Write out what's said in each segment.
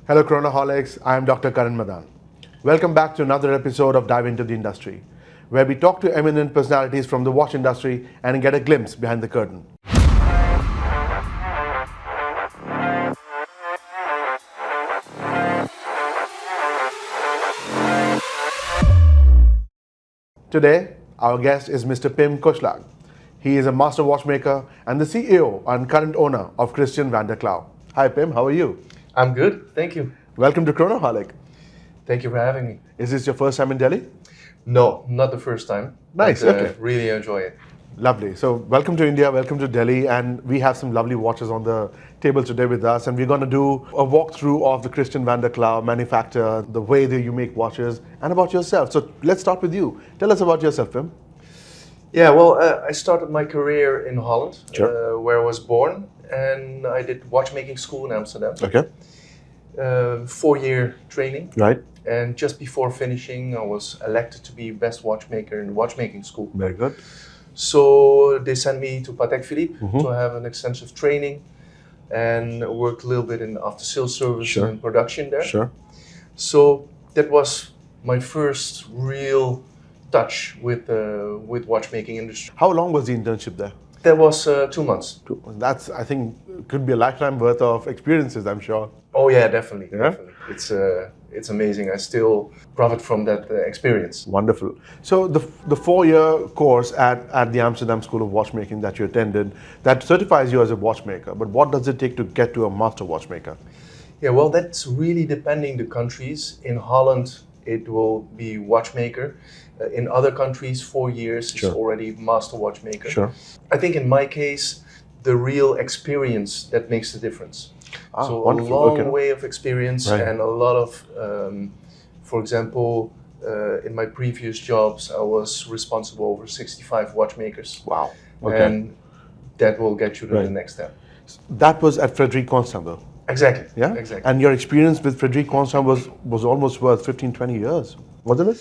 Hello Chronoholics, I am Dr. Karan Madan. Welcome back to another episode of Dive Into the Industry, where we talk to eminent personalities from the watch industry and get a glimpse behind the curtain. Today, our guest is Mr. Pim Koeslag. He is a master watchmaker and the CEO and current owner of Christiaan van der Klaauw. Hi Pim, how are you? I'm good, thank you. Welcome to Chronoholic. Thank you for having me. Is this your first time in Delhi? No, not the first time. Nice, but, okay. Really enjoy it. Lovely. So welcome to India, welcome to Delhi, and we have some lovely watches on the table today with us, and we're going to do a walkthrough of the Christiaan van der Klaauw manufacture, the way that you make watches, and about yourself. So let's start with you. Tell us about yourself, Pim. Yeah, well, I started my career in Holland, Sure. where I was born, and I did watchmaking school in Amsterdam. Okay. 4-year training. Right. And just before finishing, I was elected to be best watchmaker in the watchmaking school. Very good. So they sent me to Patek Philippe to have an extensive training and worked a little bit in after sales service Sure. and in production there. Sure. So that was my first real touch with watchmaking industry. How long was the internship there? That was 2 months. That's, I think, could be a lifetime worth of experiences, I'm sure. Oh yeah, definitely. Yeah? Definitely. It's amazing. I still profit from that experience. Wonderful. So the 4-year course at the Amsterdam School of Watchmaking that you attended, that certifies you as a watchmaker. But what does it take to get to a master watchmaker? Yeah, well, that's really depending the countries. In Holland, it will be watchmaker. In other countries, 4 years Sure. is already master watchmaker. Sure. I think in my case, the real experience that makes the difference. So wonderful. a long Okay. way of experience Right. and a lot of, for example, in my previous jobs, I was responsible over 65 watchmakers. Wow. Okay. And that will get you to Right. the next step. That was at Frederique Constant, though. Exactly. Yeah? Exactly. And your experience with Frederique Constant was almost worth 15, 20 years, wasn't it?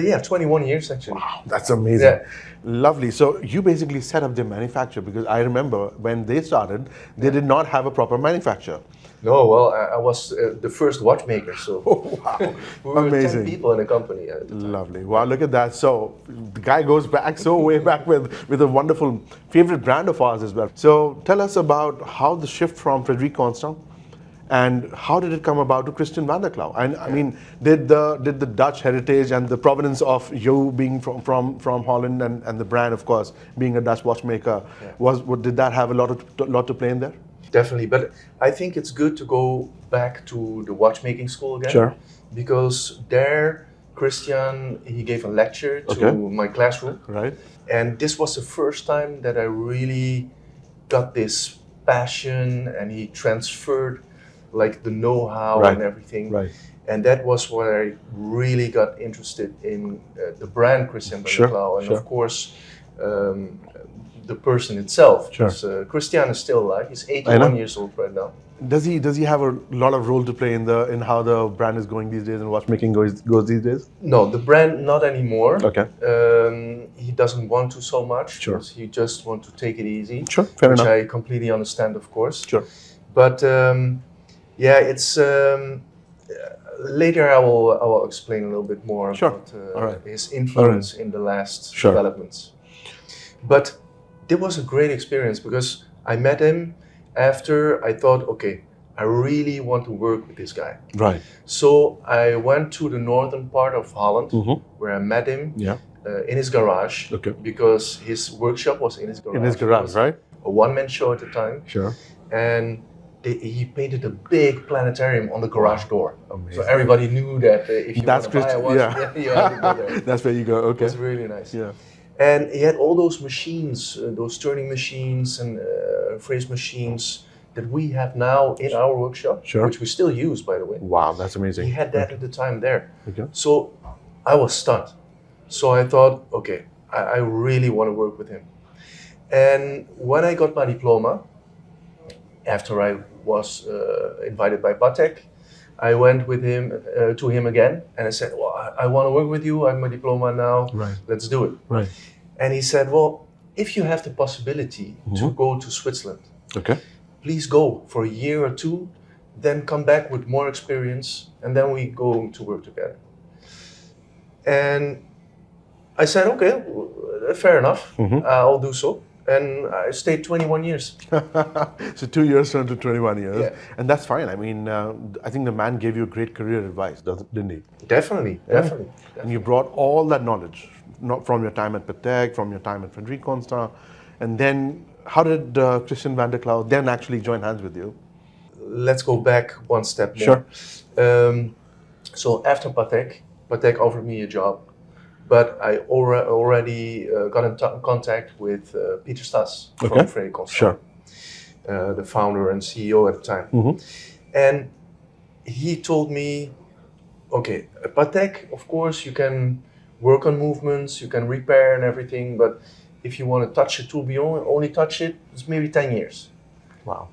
Yeah, 21 years actually. Wow, that's amazing. Yeah. Lovely. So you basically set up their manufacturer, because I remember when they started, they did not have a proper manufacturer. No, well, I was the first watchmaker, so Oh, wow. we were Amazing. 10 people in the company at the time. Lovely. Wow, look at that. So the guy goes back so way back with a wonderful favorite brand of ours as well. So tell us about how the shift from Frederique Constant and how did it come about to Christiaan van der Klaauw? And I mean, did the Dutch heritage and the provenance of you being from Holland and the brand, of course, being a Dutch watchmaker, did that have a lot to play in there? Definitely, but I think it's good to go back to the watchmaking school again. Sure. Because there, Christiaan, he gave a lecture to Okay. my classroom. Right. And this was the first time that I really got this passion, and he transferred like the know-how Right. and everything. Right. And that was where I really got interested in the brand Christiaan van Sure, der Klaauw, and sure. of course the person itself. Sure. Because Christiaan is still alive. He's I know. 81 years old right now. Does he have a lot of role to play in how the brand is going these days and watchmaking goes these days? No, the brand not anymore. Okay. He doesn't want to so much. Sure. Because he just want to take it easy. Sure, fair which enough. I completely understand, of course. Sure. But yeah, it's later I will explain a little bit more Sure. about All right. his influence in the last Sure. developments. But it was a great experience because I met him after I thought, okay, I really want to work with this guy. Right. So I went to the northern part of Holland where I met him Yeah. in his garage Okay. because his workshop was in his garage. In his It garage, was right? A one-man show at the time. Sure. And he painted a big planetarium on the garage door. Amazing. So everybody knew that if you That's want to buy a watch, yeah. you have to go there. That's where you go. It Okay. was really nice. Yeah. And he had all those machines, those turning machines and phrase machines that we have now in our workshop, Sure. which we still use, by the way. Wow, that's amazing. He had that at the time there. Okay. So I was stunned. So I thought, okay, I really want to work with him. And when I got my diploma, after I was invited by Patek, I went with him to him again, and I said, "Well, I want to work with you. I have my diploma now. Right. Let's do it." Right. And he said, "Well, if you have the possibility to go to Switzerland, Okay. please go for a year or two then come back with more experience, and then we go to work together. And I said, okay, fair enough, I'll do so. And I stayed 21 years. So 2 years turned to 21 years. Yeah. And that's fine. I mean, I think the man gave you great career advice, didn't he? Definitely. And you brought all that knowledge, not from your time at Patek, from your time at Frederique Constant. And then how did Christiaan van der Klaauw then actually join hands with you? Let's go back one step more. Sure. So after Patek offered me a job, but I already got in contact with Peter Stas from Frederique Constant, the founder and CEO at the time. And he told me, okay, at Patek, of course, you can work on movements, you can repair and everything, but if you want to touch a tourbillon, only touch it, it's maybe 10 years. Wow.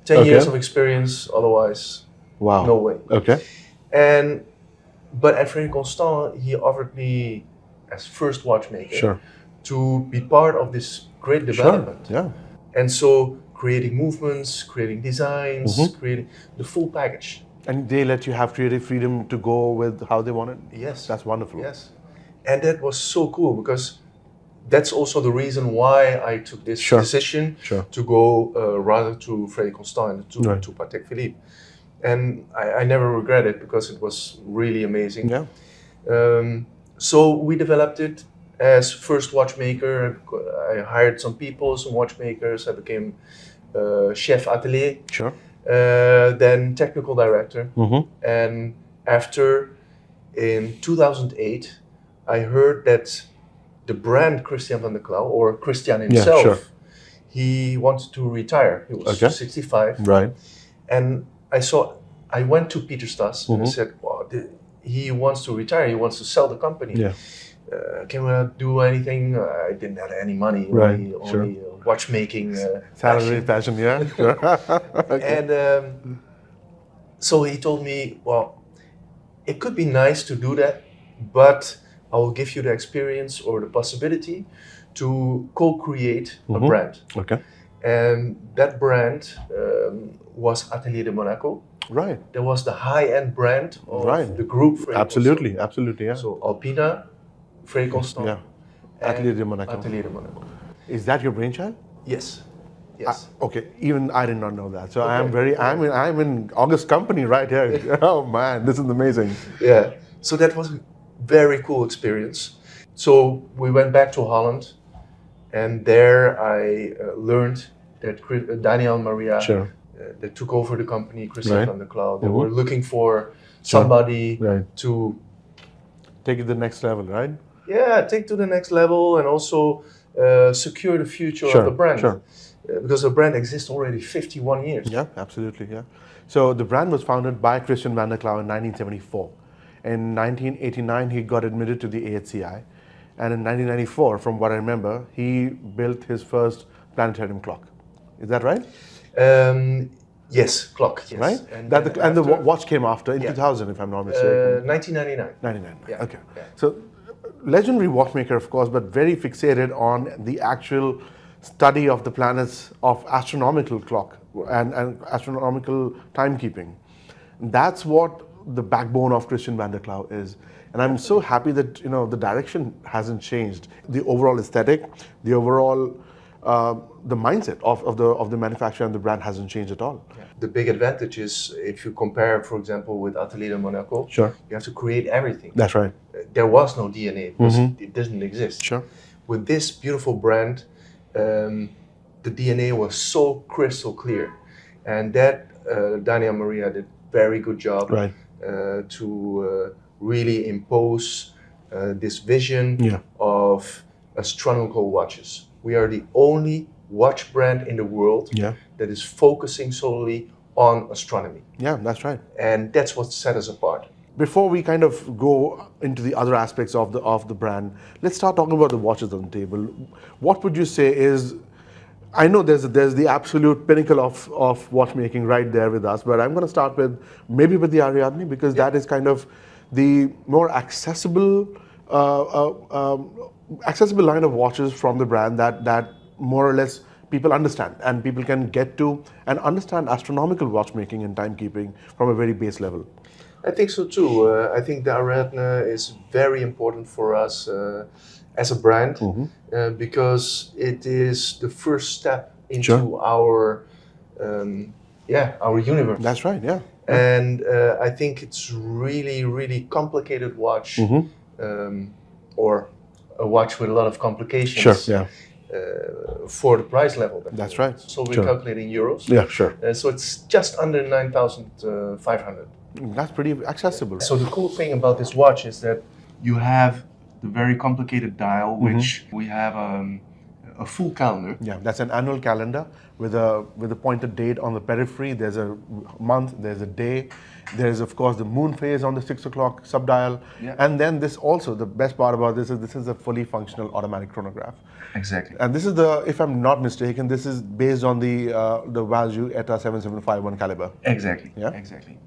10 years of experience, otherwise, no way. Okay. But at Frederique Constant, he offered me, as first watchmaker, to be part of this great development. Yeah. And so creating movements, creating designs, creating the full package. And they let you have creative freedom to go with how they wanted? Yes. That's wonderful. Yes. And that was so cool, because that's also the reason why I took this decision to go rather to Frederique Constant and to Patek Philippe. And I never regret it, because it was really amazing. Yeah. So we developed it as first watchmaker. I hired some people, some watchmakers. I became chef atelier. Sure. Then technical director. And after, in 2008, I heard that the brand Christiaan van der Klaauw, or Christiaan himself, he wanted to retire. He was 65. Right. And I went to Peter Stas and I said, well, he wants to retire, he wants to sell the company. Yeah. Can we not do anything? I didn't have any money, only watchmaking. Salary, passion, yeah. Sure. And so he told me, well, it could be nice to do that, but I will give you the experience or the possibility to co-create a brand. Okay. And that brand was Atelier de Monaco. Right. That was the high-end brand of the group. Absolutely, yeah. So Alpina, Frederique Constant, Atelier de Monaco. Atelier de Monaco. Is that your brainchild? Yes. Okay, even I did not know that. So I'm in August company right here. Oh man, this is amazing. Yeah. So that was a very cool experience. So we went back to Holland, and there I learned that Daniel and Maria that took over the company, Christiaan van der Klaauw. They were looking for somebody to take it to the next level, right? Yeah, take to the next level, and also secure the future of the brand. Because the brand exists already 51 years. Yeah, absolutely, yeah. So the brand was founded by Christiaan van der Klaauw in 1974. In 1989, he got admitted to the AHCI. And in 1994, from what I remember, he built his first planetarium clock. Is that right? Yes, clock, yes. Right? And the watch came after in 2000, if I'm not mistaken. 1999. 99, yeah. Okay. Yeah. So, legendary watchmaker, of course, but very fixated on the actual study of the planets, of astronomical clock and astronomical timekeeping. That's what the backbone of Christiaan van der Klaauw is. And I'm so happy that the direction hasn't changed. The overall aesthetic, the overall the mindset of the manufacturer and the brand hasn't changed at all. Yeah. The big advantage is if you compare, for example, with Atelier de Monaco, you have to create everything. That's right. There was no DNA because it doesn't exist. Sure. With this beautiful brand, the DNA was so crystal clear, and that Daniel Maria did very good job to really impose this vision of astronomical watches. We are the only watch brand in the world that is focusing solely on astronomy. Yeah, that's right. And that's what set us apart. Before we kind of go into the other aspects of the brand, let's start talking about the watches on the table. What would you say is, I know there's the absolute pinnacle of watchmaking right there with us, but I'm going to start with the Ariadne, because that is kind of the more accessible line of watches from the brand that more or less people understand and people can get to and understand astronomical watchmaking and timekeeping from a very base level. I think so too. I think the Ariadne is very important for us as a brand because it is the first step into our universe. That's right, yeah. And I think it's really complicated watch, or a watch with a lot of complications. Sure, yeah. For the price level. That's right. So we're calculating euros. Yeah, sure. So it's just under 9,500. That's pretty accessible. So the cool thing about this watch is that you have the very complicated dial, which we have a full calendar. Yeah, that's an annual calendar with a pointed date on the periphery. There's a month, there's a day. There's of course the moon phase on the 6 o'clock subdial. Yeah. And then this also, the best part about this is a fully functional automatic chronograph. Exactly. And this is if I'm not mistaken, this is based on the Valjoux ETA 7751 caliber. Exactly. Yeah. Exactly.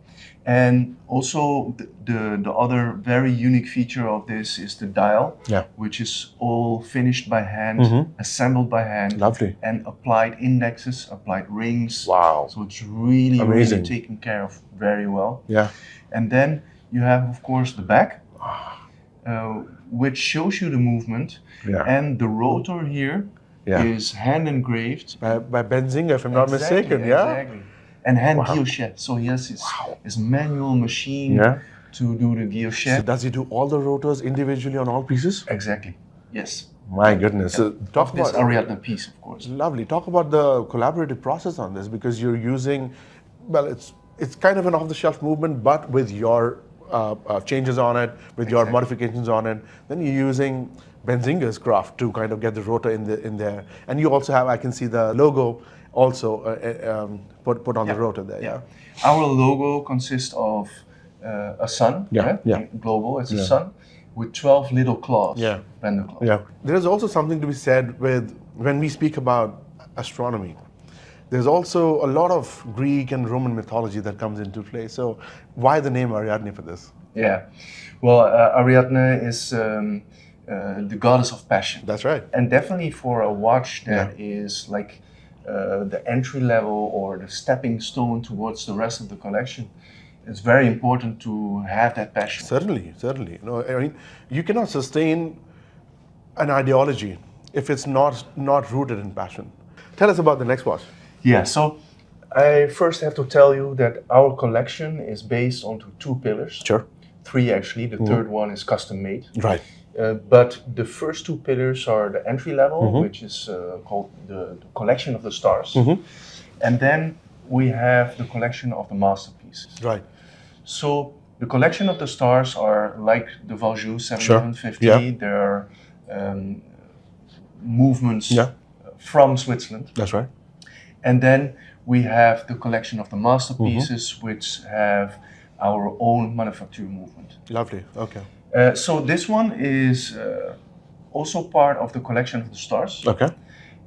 And also the other very unique feature of this is the dial, which is all finished by hand, assembled by hand. Lovely. And applied indexes, applied rings. Wow. So it's really amazing. taken care of very well. Yeah. And then you have, of course, the back, which shows you the movement. Yeah. And the rotor here is hand engraved. By Benzinger, if I'm not mistaken. Yeah. Exactly. And hand guilloche. So he has his manual machine to do the guilloche. So does he do all the rotors individually on all pieces? Exactly. Yes. My goodness. So talk This about Ariadne piece, of course. Lovely. Talk about the collaborative process on this, because you're using, well, it's kind of an off-the-shelf movement, but with your changes on it, with your modifications on it. Then you're using Benzinger's craft to kind of get the rotor in there, and you also have, I can see the logo also put on the rotor there. Yeah. Our logo consists of a sun. Global, it's a sun with 12 little claws. Yeah. Random claws. Yeah. There is also something to be said with when we speak about astronomy. There's also a lot of Greek and Roman mythology that comes into play. So why the name Ariadne for this? Yeah. Well, Ariadne is the goddess of passion. That's right. And definitely for a watch that is like the entry level or the stepping stone towards the rest of the collection, it's very important to have that passion. Certainly, certainly. No, I mean, you cannot sustain an ideology if it's not rooted in passion. Tell us about the next watch. Yeah, so I first have to tell you that our collection is based on two pillars. Sure. 3 actually. The third one is custom made. Right. But the first 2 pillars are the entry level, which is called the collection of the stars. And then we have the collection of the masterpieces. Right. So the collection of the stars are like the Valjoux 7750. Yeah. There are movements from Switzerland. That's right. And then we have the collection of the masterpieces, which have our own manufacture movement. Lovely. Okay. So this one is also part of the collection of the stars. Okay.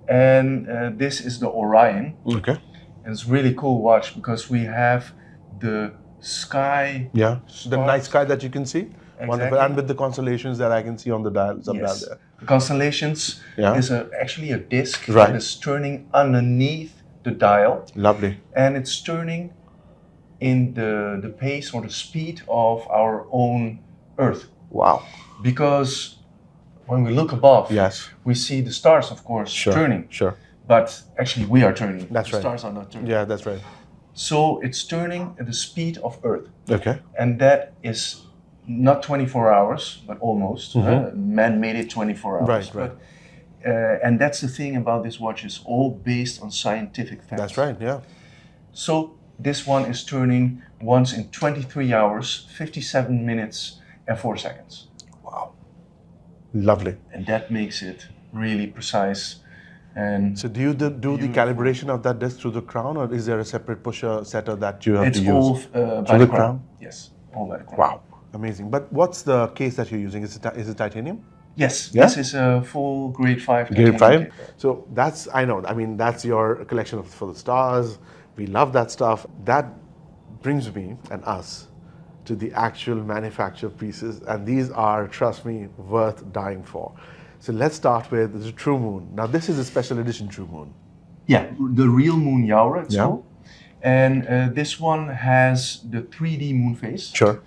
And this is the Orion. Okay. And it's really cool watch because we have the sky. Yeah. stars. The night sky that you can see. Exactly. Wonderful. And with the constellations that I can see on the dial, Yes. there. The constellations is actually a disc that is turning underneath the dial. Lovely. And it's turning in the pace or the speed of our own Earth. Wow. Because when we look above, we see the stars, of course, turning. Sure. But actually, we are turning. That's the right. stars are not turning. Yeah, that's right. So it's turning at the speed of Earth. Okay. And that is not 24 hours, but almost. Man made it 24 hours. Right, right. But, and that's the thing about this watch, is all based on scientific facts. That's right, yeah. So this one is turning once in 23 hours, 57 minutes and 4 seconds. Wow. Lovely. And that makes it really precise. And so do you do the calibration of that disc through the crown, or is there a separate pusher setter that you have to use? It's all by the crown. Yes, all by the crown. Wow, amazing. But what's the case that you're using? Is it titanium? Yes, Yeah? this is a full grade 5. Grade 5? So that's, I know, I mean, that's your collection for the stars. We love that stuff. That brings me and us to the actual manufactured pieces. And these are, trust me, worth dying for. So let's start with the True Moon. Now this is a special edition True Moon. Yeah, the real moon Yaura, it's Yeah. called. And this one has the 3D moon phase. Sure.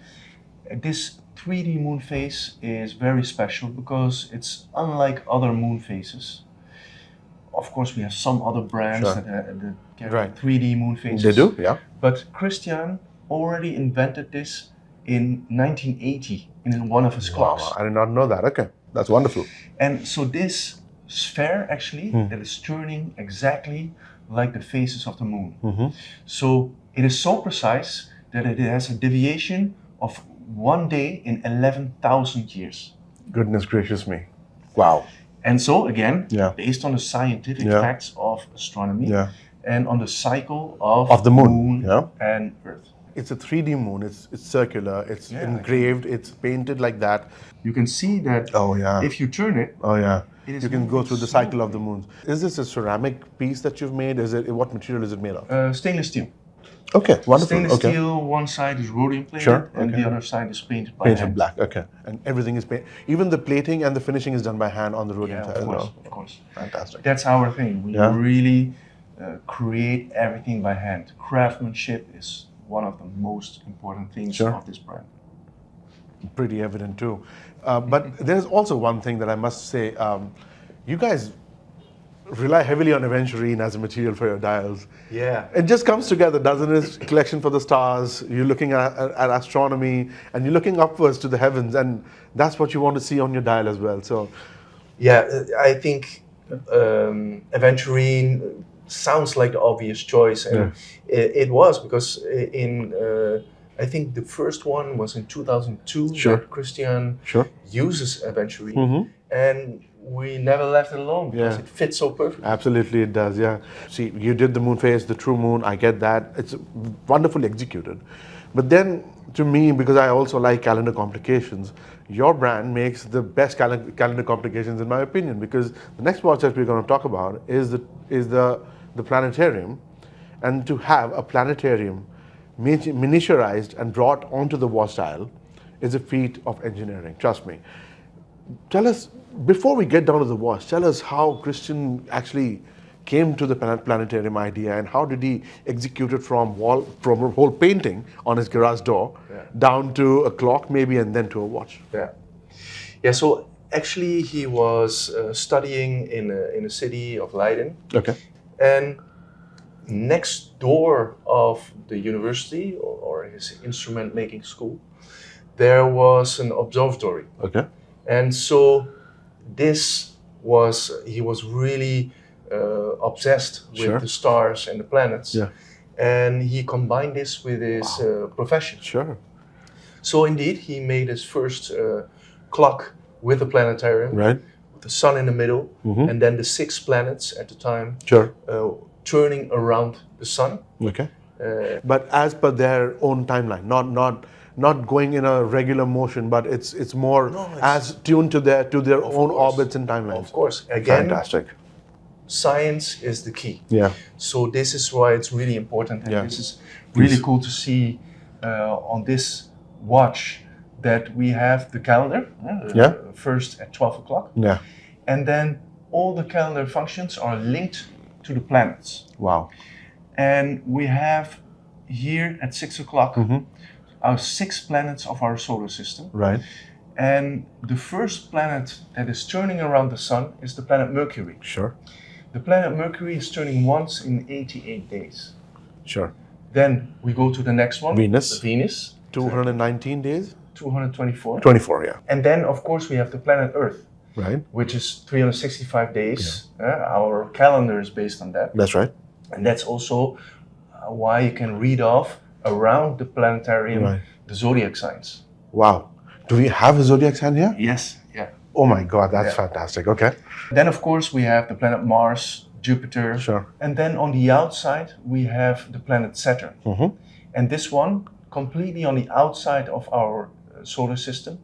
This 3D moon phase is very special because it's unlike other moon phases. Of course, we have some other brands Sure. that carry Right. 3D moon phases. They do, yeah. But Christiaan already invented this in 1980 in one of his clocks. Wow, I did not know that. Okay, that's wonderful. And so this sphere actually that is turning exactly like the phases of the moon. So it is so precise that it has a deviation of 1 day in 11,000 years. Goodness gracious me. Wow. And so again, Yeah. based on the scientific Yeah. facts of astronomy Yeah. and on the cycle of Of the moon, yeah. and Earth. It's a 3D moon. It's circular. It's Yeah, engraved. It's painted like that. You can see that Oh yeah. if you turn it, Oh yeah. It is You can go moving through the cycle of the moons. Is this a ceramic piece that you've made? Is it what material is it made of? stainless steel. Okay, wonderful. Stainless Okay. steel, one side is rhodium plated Sure, and okay. the other side is painted by Painted hand. black. Okay. And everything is painted. Even the plating and the finishing is done by hand on the rhodium Yeah, side of as course, well. of course. Fantastic. That's our thing. We Yeah. really create everything by hand. Craftsmanship is one of the most important things Sure. of this brand. Pretty evident too. But there's also one thing that I must say. You guys rely heavily on Aventurine as a material for your dials. Yeah. It just comes together, doesn't it? Collection for the stars. You're looking at astronomy, and you're looking upwards to the heavens, and that's what you want to see on your dial as well. So, Yeah, I think Aventurine sounds like the obvious choice, and it was because in I think the first one was in 2002 Sure. that Christiaan Sure. uses Aventurine, and we never left it alone because Yeah. it fits so perfectly. absolutely, it does. Yeah. See, you did the moon phase, the true moon. I get that. It's wonderfully executed. But then, to me, because I also like calendar complications, your brand makes the best calendar complications, in my opinion. Because the next watch that we're going to talk about is the Planetarium, and to have a planetarium miniaturized and brought onto the watch dial is a feat of engineering. Trust me. Tell us, before we get down to the watch, tell us how Christiaan actually came to the planetarium idea, and how did he execute it from a whole painting on his garage door down to a clock maybe, and then to a watch. Yeah. So actually, he was studying in a city of Leiden, Okay. and next door of the university or his instrument making school, there was an observatory. Okay. And so he was really obsessed with Sure. the stars and the planets. Yeah. And he combined this with his profession. Sure. So indeed, he made his first clock with a planetarium, Right. with the sun in the middle, and then the 6 planets at the time Sure. turning around the sun. Okay. But as per their own timeline, not going in a regular motion, but it's more as tuned to their own orbits and timelines. Of course, again, Fantastic. science is the key. Yeah. So this is why it's really important, and Yeah. this is really cool to see on this watch that we have the calendar. Yeah. First at 12 o'clock, Yeah. and then all the calendar functions are linked to the planets. Wow. And we have here at 6 o'clock our 6 planets of our solar system. Right. And the first planet that is turning around the sun is the planet Mercury. Sure. The planet Mercury is turning once in 88 days. Sure. Then we go to the next one, Venus. Venus, 219 days. 224. 24. Yeah. And then, of course, we have the planet Earth, Right. which is 365 days. Our calendar is based on that. That's right. And that's also why you can read off around the planetarium the zodiac signs. Wow. Do we have a zodiac sign here? Yes, yeah. Oh my God, that's fantastic. Okay. Then, of course, we have the planet Mars, Jupiter. Sure. And then on the outside, we have the planet Saturn. And this one, completely on the outside of our solar system.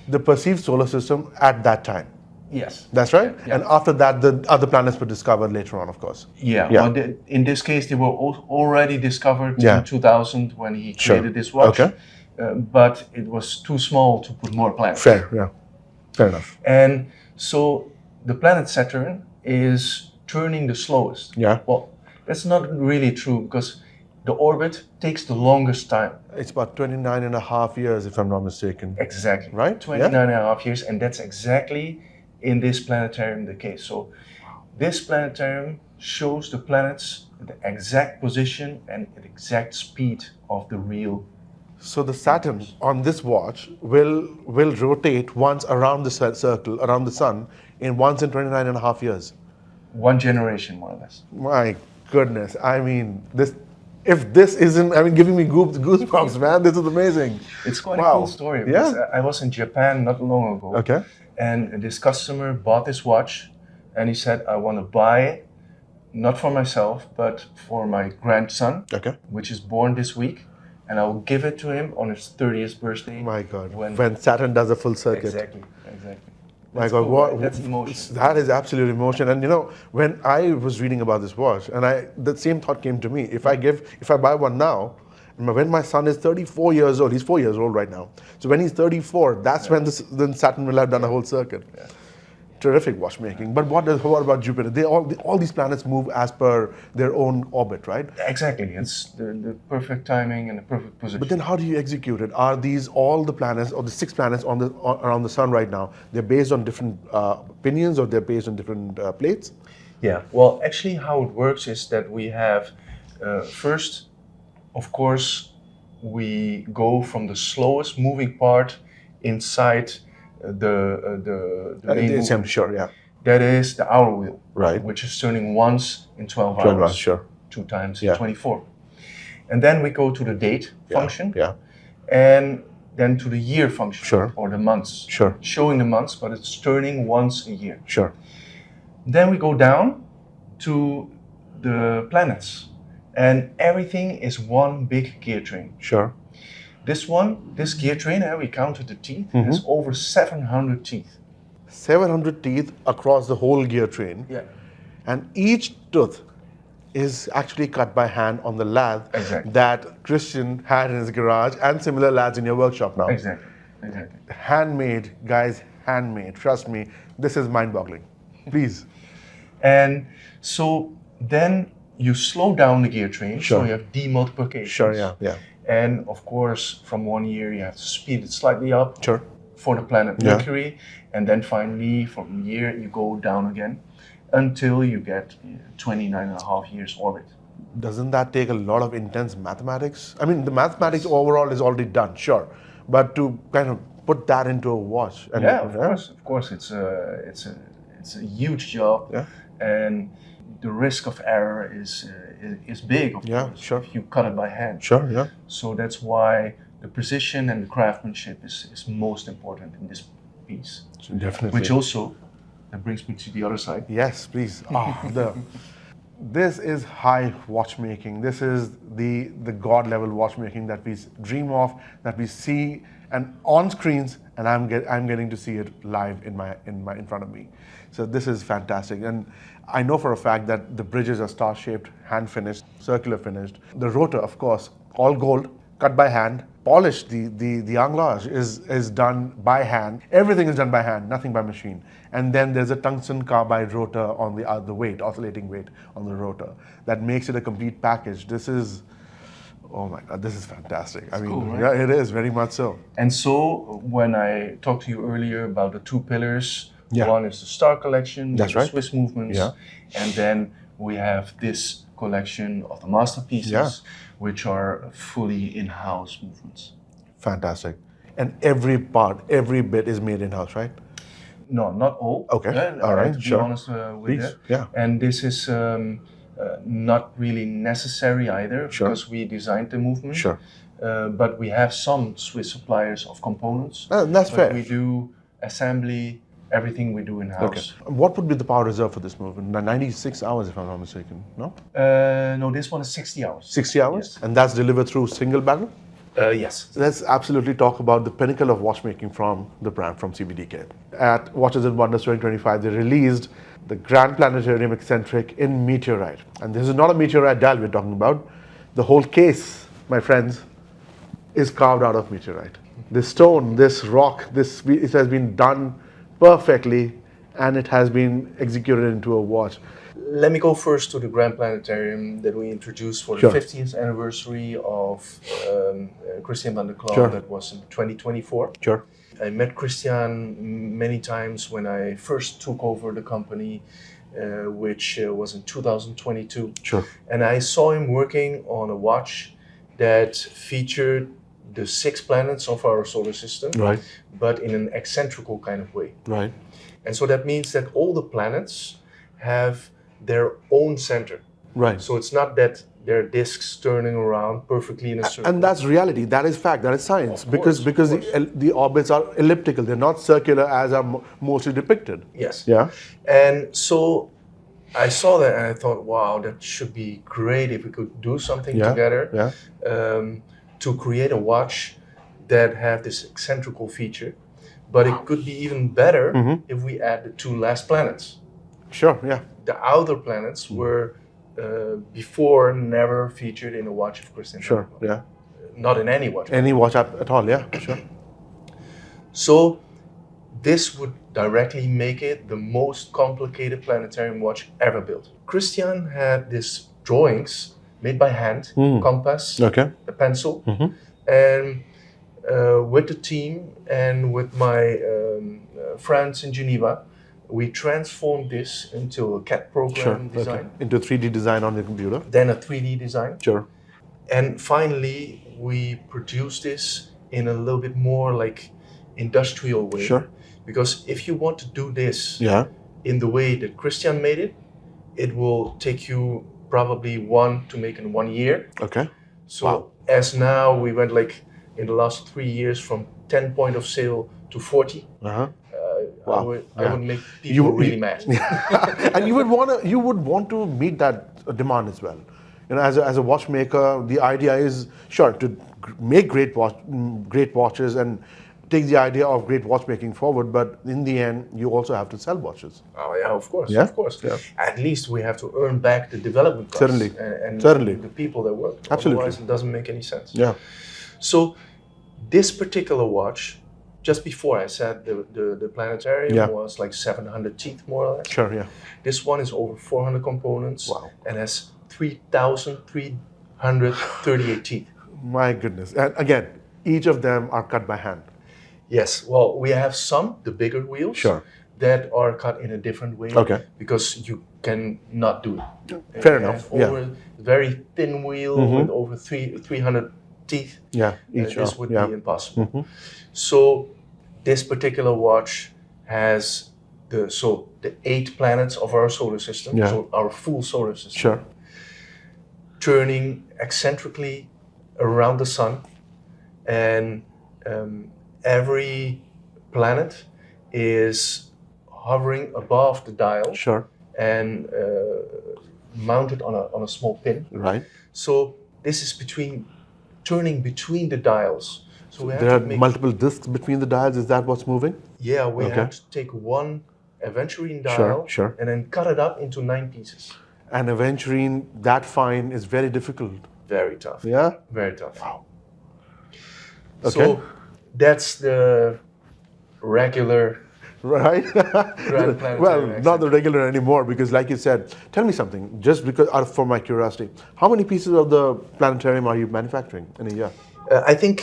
The perceived solar system at that time. Yes. That's right. Yeah. And after that, the other planets were discovered later on, of course. Yeah. Yeah. Well, in this case, they were already discovered Yeah. in 2000 when he created this watch. Okay. But it was too small to put more planets. Fair. Yeah. Fair enough. And so the planet Saturn is turning the slowest. Yeah. Well, that's not really true because the orbit takes the longest time. It's about 29 and a half years, if I'm not mistaken. Exactly. Right? 29 and a half years, and that's exactly in this planetarium the case. So this planetarium shows the planets the exact position and the exact speed of the real. So the Saturn on this watch will rotate once around the circle, around the sun, once in 29 and a half years. One generation, more or less. My goodness. I mean, if this isn't, giving me goosebumps, man. This is amazing. It's quite a cool story. Yeah. I was in Japan not long ago. Okay. And this customer bought this watch and he said, I want to buy it, not for myself, but for my grandson, Okay. which is born this week. And I will give it to him on his 30th birthday. My God. When Saturn does a full circuit. Exactly. My That's God, cool, what? right? That's emotion. That is absolute emotion. And when I was reading about this watch, and the same thought came to me. If I buy one now, when my son is 34 years old, he's 4 years old right now. So when he's 34, that's when then Saturn will have done a whole circuit. Yeah. Terrific watchmaking. But what about Jupiter? All these planets move as per their own orbit, right? Exactly. It's the perfect timing and the perfect position. But then how do you execute it? Are these all the planets, or the 6 planets around the sun right now, they're based on different opinions, or they're based on different plates? Yeah, well, actually how it works is that we have, first, of course, we go from the slowest moving part inside the main movement. Sure, yeah. That is the hour wheel, Right. which is turning once in 12 12 hours. hours, sure. 2 times Yeah. 24. And then we go to the date Yeah, function, yeah. and then to the year function, Sure. or the months. Sure. Showing the months, but it's turning once a year. Sure. Then we go down to the planets, and everything is one big gear train. Sure. This gear train, we counted the teeth, has over 700 teeth. 700 teeth across the whole gear train. Yeah. And each tooth is actually cut by hand on the lathe Exactly. that Christiaan had in his garage, and similar lathes in your workshop now. Exactly. Handmade, guys, handmade. Trust me, this is mind-boggling. Please. And so then you slow down the gear train, Sure. so you have demultiplication. Sure, yeah. And of course, from one year you have to speed it slightly up Sure. for the planet Yeah. Mercury, and then finally from year you go down again until you get 29 and a half years orbit. Doesn't that take a lot of intense mathematics? I mean, the mathematics overall is already done, sure. But to kind of put that into a watch. And Yeah, of course, it's a huge job, Yeah. and the risk of error is big. Of Yeah, course, sure. if you cut it by hand. Sure, yeah. So that's why the precision and the craftsmanship is most important in this piece. Definitely. Which also that brings me to the other side. Yes, please. This is high watchmaking. This is the god level watchmaking that we dream of, that we see and on screens, and I'm getting to see it live in front of me. So this is fantastic, and I know for a fact that the bridges are star shaped, hand finished, circular finished. The rotor, of course, all gold, cut by hand. Polished, the anglage is done by hand. Everything is done by hand, nothing by machine. And then there's a tungsten carbide rotor on the weight, oscillating weight on the rotor. That makes it a complete package. This is, oh my God, this is fantastic. I mean, cool, right? Yeah, it is, very much so. And so when I talked to you earlier about the 2 pillars, Yeah. one is the star collection, That's the right. Swiss movements, Yeah. and then we have this collection of the masterpieces, Yeah. which are fully in-house movements. Fantastic. And every part, every bit is made in-house, right? No, not all. Okay, I all right, have to sure. be honest with Please, that. yeah. And this is not really necessary either, Sure. because we designed the movement. Sure. But we have some Swiss suppliers of components. That's but fair. We do assembly, everything we do in-house. Okay. What would be the power reserve for this movement? 96 hours, if I'm not mistaken, no? No, this one is 60 hours. 60 hours? Yes. And that's delivered through single barrel? Yes. Let's absolutely talk about the pinnacle of watchmaking from the brand, from CVDK. At Watches and Wonders 2025, they released the Grand Planetarium Eccentric in Meteorite. And this is not a meteorite dial we're talking about. The whole case, my friends, is carved out of meteorite. This stone, this rock, it has been done perfectly, and it has been executed into a watch. let me go first to the Grand Planetarium that we introduced for Sure. the 50th anniversary of Christiaan van der Klaauw. Sure. That was in 2024. Sure. I met Christiaan many times when I first took over the company, which was in 2022. Sure. And I saw him working on a watch that featured the 6 planets of our solar system, Right. but in an eccentrical kind of way. Right. And so that means that all the planets have their own center. Right. So it's not that there are disks turning around perfectly in a circle. And that's reality. That is fact. That is science. Of Because course, of course. the orbits are elliptical. They're not circular as are mostly depicted. Yes. Yeah. And so I saw that and I thought, wow, that should be great if we could do something Yeah. together Yeah. to create a watch that had this eccentrical feature. But it could be even better if we add the 2 last planets. Sure. Yeah. The outer planets were before never featured in a watch of Christiaan. Sure. Yeah. Not in any watch. Any watch at all. Yeah. Sure. So this would directly make it the most complicated planetarium watch ever built. Christiaan had these drawings made by hand, compass, Okay. a pencil, and with the team and with my friends in Geneva, we transformed this into a CAD program design, Okay. Into 3D design on the computer. then a 3D design, Sure. and finally we produced this in a little bit more like industrial way. Sure. Because if you want to do this Yeah. in the way that Christiaan made it, it will take you probably to make in 1 year. Okay. So Wow. as now we went like in the last 3 years from 10 point of sale to 40. Uh-huh. I Wow. would Yeah. make people really mad. And you would want to meet that demand as well. You know, as a watchmaker, the idea is sure to make great watches and take the idea of great watchmaking forward, but in the end, you also have to sell watches. Oh yeah, of course, Yeah? of course. Yeah. At least we have to earn back the development costs Certainly. and Certainly. the people that work. Absolutely. Otherwise, it doesn't make any sense. Yeah. So this particular watch, just before I said the planetarium Yeah. was like 700 teeth more or less. Sure. Yeah. This one is over 400 components Wow. and has 3,338 teeth. My goodness. And again, each of them are cut by hand. Yes, well, we have some, the bigger wheels, Sure. that are cut in a different way. Okay. Because you can not do it. Fair And enough. over very thin wheel with over 300 teeth. Yeah. Each. This would yeah. be impossible. So this particular watch has the 8 planets of our solar system, Yeah. so our full solar system, Sure. turning eccentrically around the sun, and every planet is hovering above the dial Sure. and mounted on a small pin. Right. So this is turning between the dials. So we have There to are make multiple discs between the dials. Is that what's moving? Yeah, we Okay. have to take one Aventurine dial Sure. and then cut it up into 9 pieces. And Aventurine, that fine is very difficult. Very tough. Yeah. Very tough. Wow. So Okay. that's the regular Right. Grand Planetarium. Well, not the regular anymore because, like you said, tell me something. Just because, for my curiosity, how many pieces of the planetarium are you manufacturing in a year? I think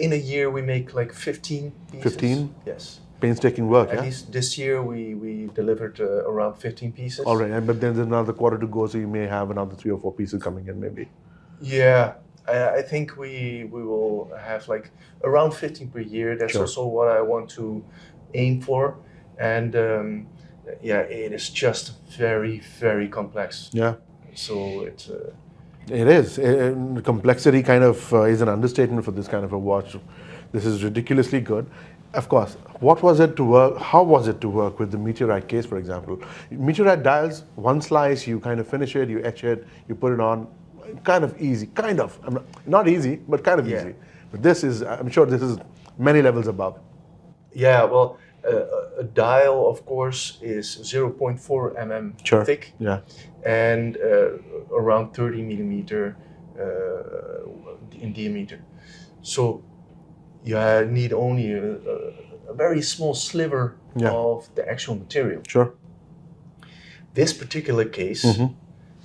in a year we make like 15 pieces. 15? Yes. Painstaking work. At Yeah. least this year we delivered around 15 pieces. All right, but then there's another quarter to go, so you may have another 3 or 4 pieces coming in, maybe. Yeah, I think we will have like around 15 per year. That's Sure. also what I want to aim for. And yeah, it is just very, very complex. Yeah. So it's... It is. Complexity kind of is an understatement for this kind of a watch. This is ridiculously good. Of course, what was it to work? How was it to work with the Meteorite case, for example? Meteorite dials, one slice, you kind of finish it, you etch it, you put it on. Kind of easy, kind of. Not easy, but kind of Yeah. easy. But this is, I'm sure this is many levels above. Yeah, well, a dial, of course, is 0.4 mm Sure. thick. Yeah. And around 30 millimeter in diameter. So you need only a very small sliver Yeah. of the actual material. Sure. this particular case,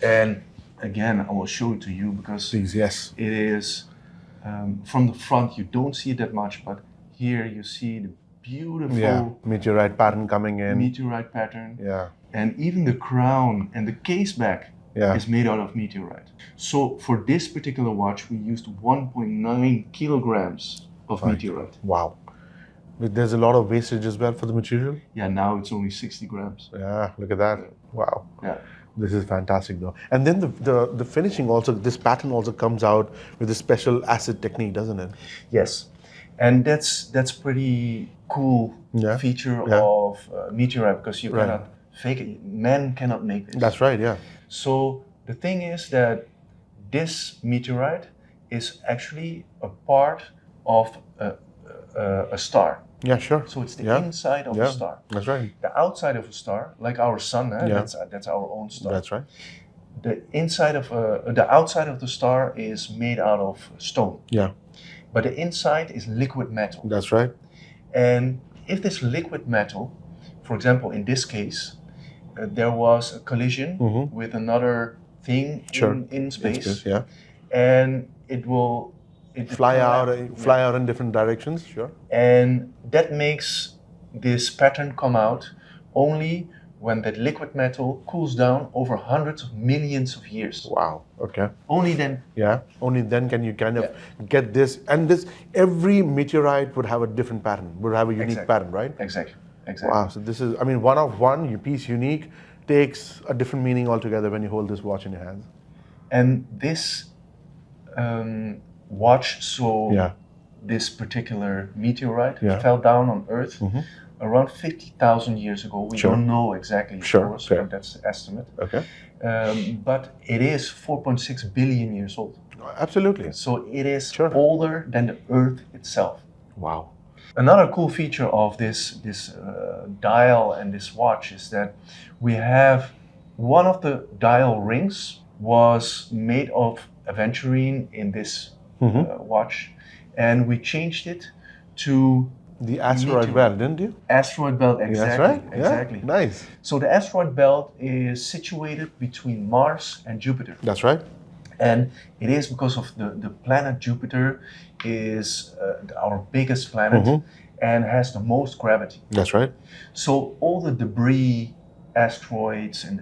and again, I will show it to you because Please, yes. it is from the front. You don't see it that much, but here you see the beautiful Meteorite pattern coming in. meteorite pattern. Yeah. And even the crown and the case back is made out of meteorite. So for this particular watch, we used 1.9 kilograms of meteorite. Wow. But there's a lot of wastage as well for the material. Yeah, now it's only 60 grams. Yeah, look at that. Wow. Yeah. This is fantastic though. And then the finishing also, this pattern also comes out with a special acid technique, doesn't it? Yes. And that's pretty cool feature of meteorite, because you cannot fake it. Man cannot make this. That's right, yeah. So the thing is that this meteorite is actually a part of a star. Yeah, sure. So it's the inside of a star. That's right. The outside of a star, like our sun, that's our own star. That's right. The inside of the outside of the star is made out of stone. Yeah. But the inside is liquid metal. That's right. And if this liquid metal, for example, in this case, there was a collision with another thing in space, and it will fly out in different directions, sure. And that makes this pattern come out only when that liquid metal cools down over hundreds of millions of years. Wow. Okay. Only then. Yeah. Only then can you kind of get this. And this, every meteorite would have a different pattern, would have a unique pattern, right? Exactly. Wow. So this is, I mean, one of one, your piece unique, takes a different meaning altogether when you hold this watch in your hands. And this watch saw this particular meteorite fell down on Earth around 50,000 years ago. We don't know exactly, of course, but that's the estimate. Okay. But it is 4.6 billion years old. Absolutely. So it is older than the Earth itself. Wow. Another cool feature of this dial and this watch is that we have one of the dial rings was made of Aventurine in this watch, and we changed it to the asteroid belt, didn't you? Asteroid belt, exactly. That's right. Exactly. Yeah. Nice. So the asteroid belt is situated between Mars and Jupiter. That's right. And it is because of the planet Jupiter is our biggest planet and has the most gravity. That's right. So all the debris, asteroids and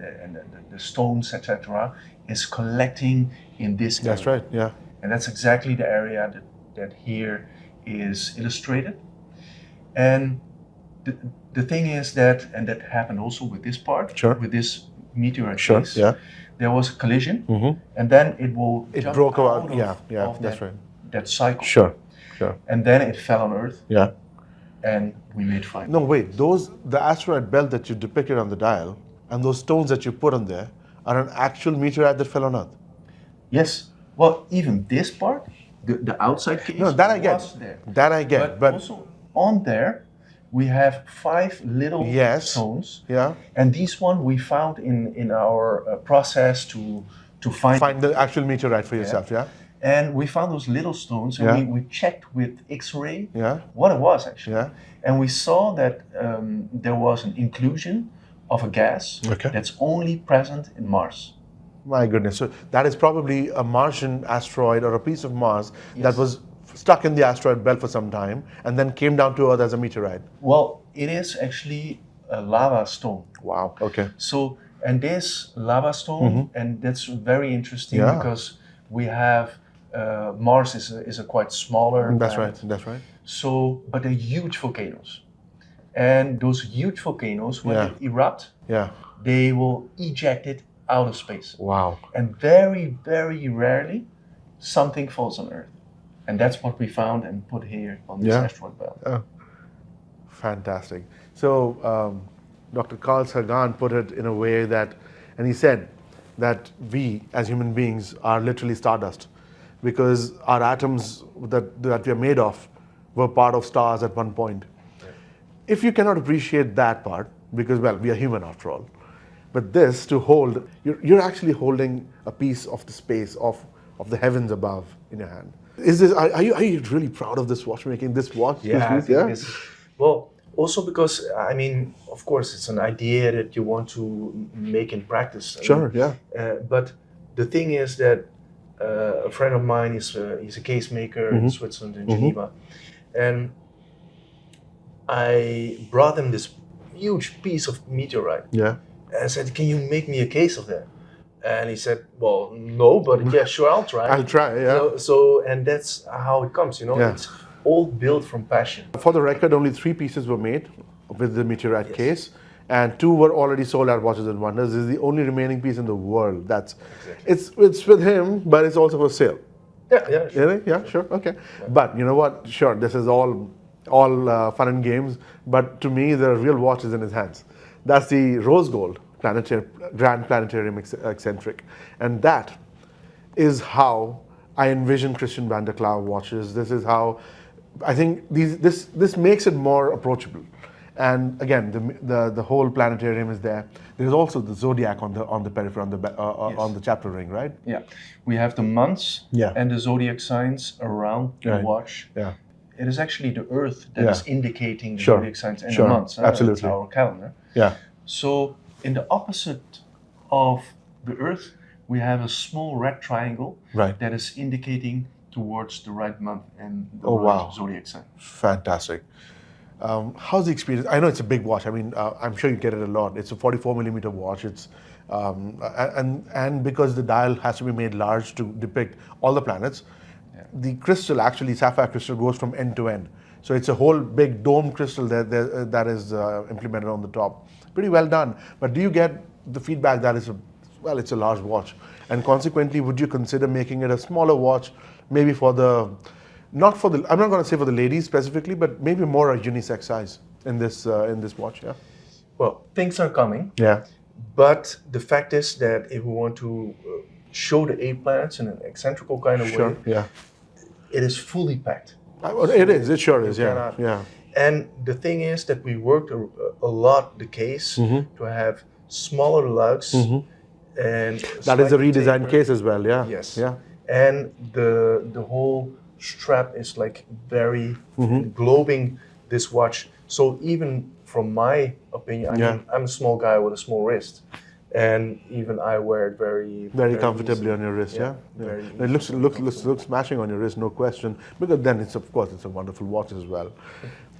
the stones, etc., is collecting in this area. That's right, yeah. And that's exactly the area that here is illustrated. And the thing is that, and that happened also with this part, with this meteorite case, there was a collision, and then it broke out of that's right. That cycle. Sure. And then it fell on Earth. Yeah. And we made fine. No, wait, the asteroid belt that you depicted on the dial and those stones that you put on there are an actual meteorite that fell on Earth? Yes. Well, even this part, the outside case, that I get. was there. That I get. But also on there, we have 5 little stones. Yeah. And these one we found in our process to find the actual meteorite for yourself, yeah? And we found those little stones, and we checked with X-ray what it was actually. Yeah. And we saw that there was an inclusion of a gas that's only present in Mars. My goodness. So that is probably a Martian asteroid or a piece of Mars that was stuck in the asteroid belt for some time and then came down to Earth as a meteorite. Well, it is actually a lava stone. Wow. Okay. So, and this lava stone, and that's very interesting because we have Mars is a quite smaller planet. That's right. So, but they're huge volcanoes. And those huge volcanoes, when they erupt, they will eject it out of space. Wow. And very, very rarely, something falls on Earth. And that's what we found and put here on this asteroid belt. Oh. Fantastic. So, Dr. Carl Sagan put it in a way that, and he said that we as human beings are literally stardust because our atoms that we are made of were part of stars at one point. If you cannot appreciate that part, because, well, we are human after all, but this to hold, you're actually holding a piece of the space of the heavens above in your hand. Are you really proud of this watchmaking, this watch? Yeah, this piece? well, Also because, I mean, of course, it's an idea that you want to make in practice. Sure, yeah. But the thing is that a friend of mine he's a case maker in Switzerland, in Geneva, and I brought him this huge piece of meteorite. Yeah. And I said, "Can you make me a case of that?" And he said, "Well, no, but yeah, sure, I'll try." I'll try, yeah. So and that's how it comes, you know. Yeah. It's all built from passion. For the record, only 3 pieces were made with the meteorite case, and 2 were already sold at Watches and Wonders. This is the only remaining piece in the world. That's it's with him, but it's also for sale. Yeah, sure. Really? Yeah, sure, okay. Yeah. But you know what? Sure, this is all fun and games. But to me, the real watch is in his hands. That's the rose gold Grand Planetarium Eccentric, and that is how I envision Christiaan van der Klaauw watches. This is how I think this makes it more approachable. And again, the whole planetarium is there. There's also the zodiac on the periphery, on the chapter ring, right? Yeah, we have the months Yeah. and the zodiac signs around the Right. watch. Yeah. It is actually the Earth that is indicating the Sure. zodiac signs and Sure. the months. Absolutely. It's our calendar. Yeah. So in the opposite of the Earth, we have a small red triangle Right. that is indicating towards the right month and the Oh, right wow. zodiac sign. Fantastic. How's the experience? I know it's a big watch. I mean, I'm sure you get it a lot. It's a 44 millimeter watch. It's and because the dial has to be made large to depict all the planets, the crystal, actually sapphire crystal, goes from end to end. So it's a whole big dome crystal that is implemented on the top. Pretty well done. But do you get the feedback that it's a large watch, and consequently, would you consider making it a smaller watch, maybe for the I'm not going to say for the ladies specifically, but maybe more a unisex size in this watch? Yeah. Well, things are coming. Yeah. But the fact is that if we want to show the 8 planets in an eccentrical kind of way, Yeah. it is fully packed. It is. It sure is. You Yeah. cannot- Yeah. And the thing is that we worked a lot the case to have smaller lugs and That is a slightly redesigned tapered. case as well. Yeah. Yes. Yeah. And the whole strap is like very globing this watch. So even from my opinion, I mean, I'm a small guy with a small wrist, and even I wear it very comfortably easy. on your wrist. Yeah. very It looks smashing on your wrist, no question. Because then it's a wonderful watch as well.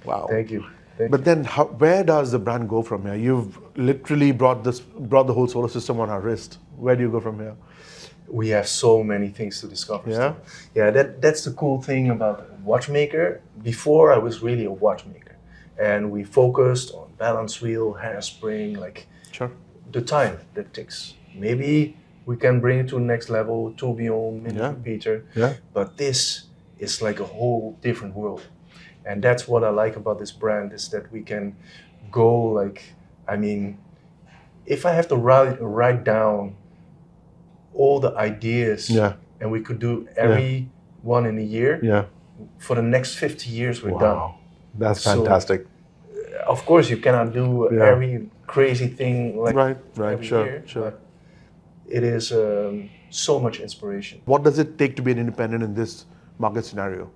Wow. Thank you. But then, where does the brand go from here? You've literally brought the whole solar system on our wrist. Where do you go from here? We have so many things to discover. Yeah? Still. Yeah, that's the cool thing about a watchmaker. Before I was really a watchmaker, and we focused on balance wheel, hairspring, like Sure. the time that ticks. Maybe we can bring it to the next level, tourbillon, minute repeater. Yeah. But this is like a whole different world, and that's what I like about this brand, is that we can go like, I mean, if I have to write down all the ideas, and we could do every one in a year. Yeah. For the next 50 years, we're done. That's So, fantastic. Of course, you cannot do every crazy thing like Right. every Sure. year, Sure. but it is so much inspiration. What does it take to be an independent in this market scenario?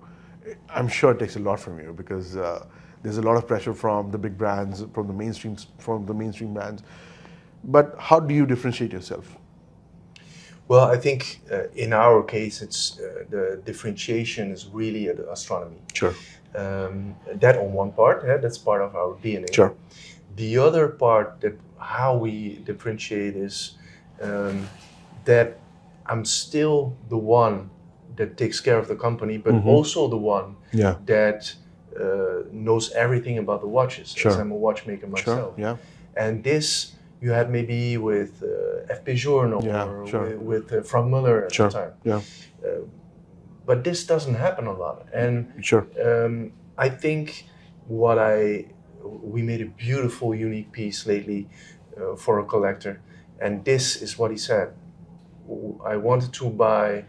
I'm sure it takes a lot from you, because there's a lot of pressure from the big brands, from the mainstream brands. But how do you differentiate yourself? Well, I think in our case, it's the differentiation is really the astronomy. Sure. That on one part, that's part of our DNA. Sure. The other part, that how we differentiate, is that I'm still the one that takes care of the company, but also the one that knows everything about the watches. Sure. As I'm a watchmaker myself. Sure. Yeah. And this you had maybe with FP Journal or with Frank Muller at the time. Yeah. But this doesn't happen a lot. And Sure. I think we made a beautiful, unique piece lately for a collector. And this is what he said. I wanted to buy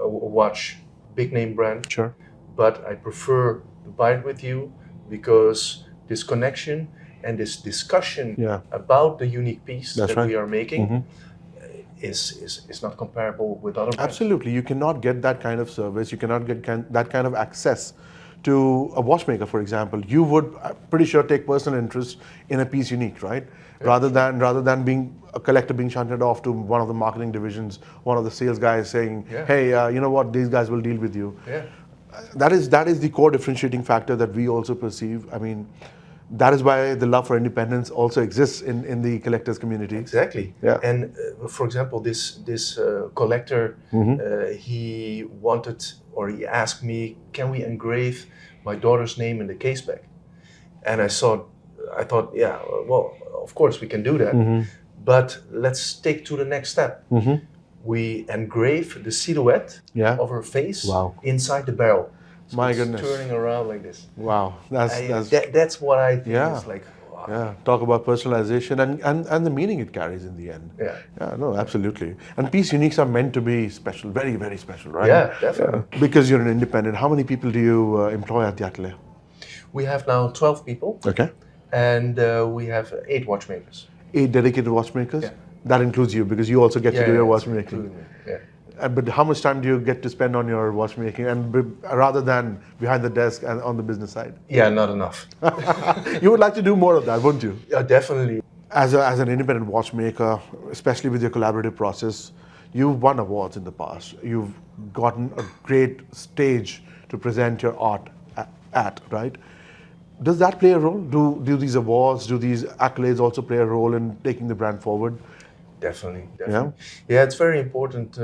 a watch, big name brand. Sure. But I prefer to buy it with you because this connection and this discussion about the unique piece that we are making is not comparable with other brands. Absolutely. You cannot get that kind of service. You cannot get that kind of access to a watchmaker, for example, you would, I'm pretty sure, take personal interest in a piece unique, right? Rather than being a collector being shunted off to one of the marketing divisions, one of the sales guys saying, hey, you know what, these guys will deal with you. Yeah. That is the core differentiating factor that we also perceive. I mean, that is why the love for independence also exists in the collectors community. Exactly. Yeah. And for example, this collector, he wanted, or he asked me, can we engrave my daughter's name in the case back? And I thought, yeah, well, of course we can do that. But let's take to the next step. We engrave the silhouette of her face inside the barrel. So My it's goodness. turning around like this. Wow, That's what I think is like, wow. Yeah, talk about personalization and the meaning it carries in the end. Yeah. No, absolutely. And piece uniques are meant to be special, very, very special, right? Yeah, definitely. Because you're an independent. How many people do you employ at the atelier? We have now 12 people. Okay. And we have 8 watchmakers. 8 dedicated watchmakers? Yeah. That includes you, because you also get to do your watchmaking. including me, yeah. But how much time do you get to spend on your watchmaking, and rather than behind the desk and on the business side? Yeah, not enough. You would like to do more of that, wouldn't you? Yeah, definitely. As an independent watchmaker, especially with your collaborative process, you've won awards in the past. You've gotten a great stage to present your art at, right? Does that play a role? Do these awards, do these accolades also play a role in taking the brand forward? Definitely. Yeah, it's very important.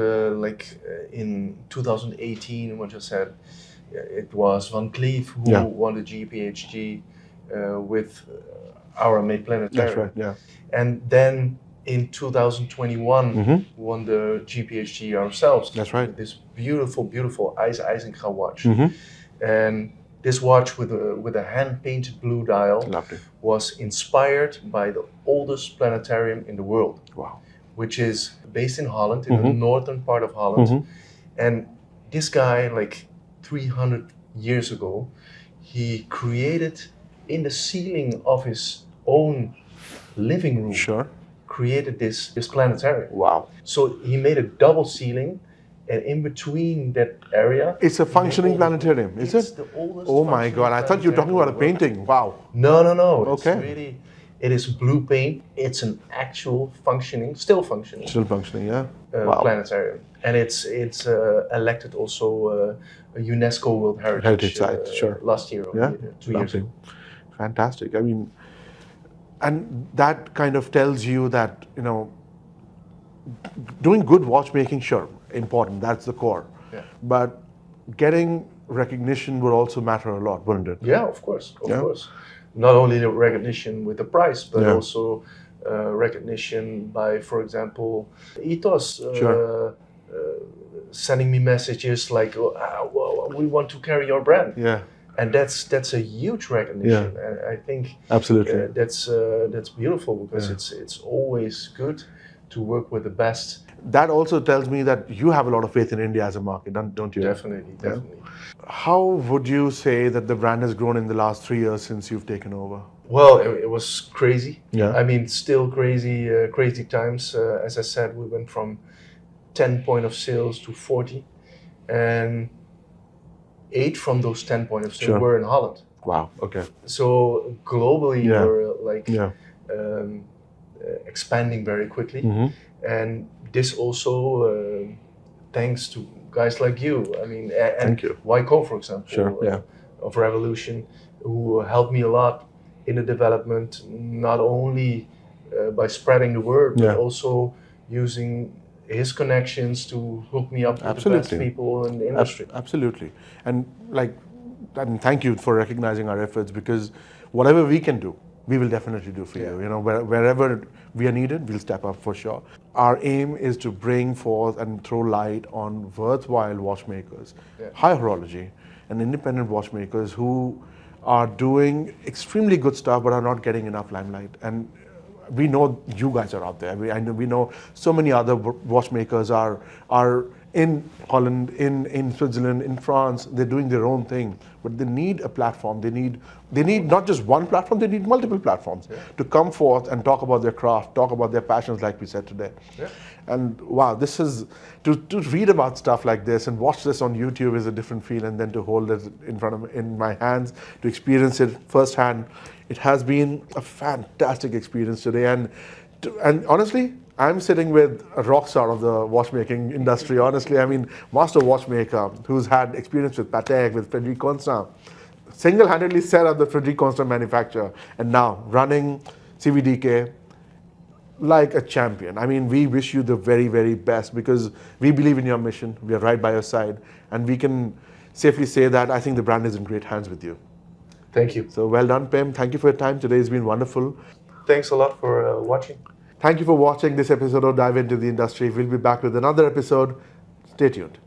In 2018, what you said, it was Van Cleef who won the GPHG with our made Planetarium. That's right. Yeah. And then in 2021, won the GPHG ourselves. That's right. This beautiful Eisenhower watch, and this watch with a hand-painted blue dial was inspired by the oldest planetarium in the world. Wow. Which is based in Holland, in the northern part of Holland. And this guy, like 300 years ago, he created in the ceiling of his own living room, created this planetarium. Wow. So he made a double ceiling, and in between that area... It's a functioning planetarium, is it? It's the oldest. Oh my God, I thought you were talking about a painting. Wow. No. Okay. It's really... It is blue paint. It's an actual still functioning, Yeah. Planetarium, and it's elected also a UNESCO World Heritage Site. Last year, or 2 years ago. Fantastic. I mean, and that kind of tells you that, you know, doing good watchmaking, sure, important. That's the core. Yeah. But getting recognition would also matter a lot, wouldn't it? Yeah, of course. Not only the recognition with the price, but also recognition by, for example, Ethos sending me messages like, well, we want to carry your brand. Yeah. And that's a huge recognition. And I think absolutely that's beautiful, because it's always good to work with the best. That also tells me that you have a lot of faith in India as a market, don't you? Definitely. How would you say that the brand has grown in the last 3 years since you've taken over? Well, it was crazy. Yeah. I mean, still crazy times. As I said, we went from 10 point of sales to 40, and 8 from those 10 point of sale were in Holland. Wow. Okay. So globally, we're expanding very quickly, and this also thanks to guys like you. I mean, and thank you. Wyco, for example, of Revolution, who helped me a lot in the development, not only by spreading the word, but also using his connections to hook me up with the best people in the industry. Absolutely. And thank you for recognizing our efforts, because whatever we can do, we will definitely do for you. You know, wherever we are needed, we'll step up for sure. Our aim is to bring forth and throw light on worthwhile watchmakers, high horology, and independent watchmakers who are doing extremely good stuff but are not getting enough limelight. And we know you guys are out there. We know so many other watchmakers are in Holland, in Switzerland, in France, they're doing their own thing. But they need a platform. They need not just one platform, they need multiple platforms to come forth and talk about their craft, talk about their passions like we said today. Yeah. And wow, this is, to read about stuff like this and watch this on YouTube is a different feel, and then to hold it in my hands, to experience it firsthand, it has been a fantastic experience today. And honestly, I'm sitting with a rock star of the watchmaking industry, honestly. I mean, master watchmaker who's had experience with Patek, with Frederique Constant, single-handedly set up the Frederique Constant manufacturer, and now running CVDK like a champion. I mean, we wish you the very, very best because we believe in your mission. We are right by your side, and we can safely say that I think the brand is in great hands with you. Thank you. So well done, Pim. Thank you for your time. Today has been wonderful. Thanks a lot for watching. Thank you for watching this episode of Dive Into the Industry. We'll be back with another episode. Stay tuned.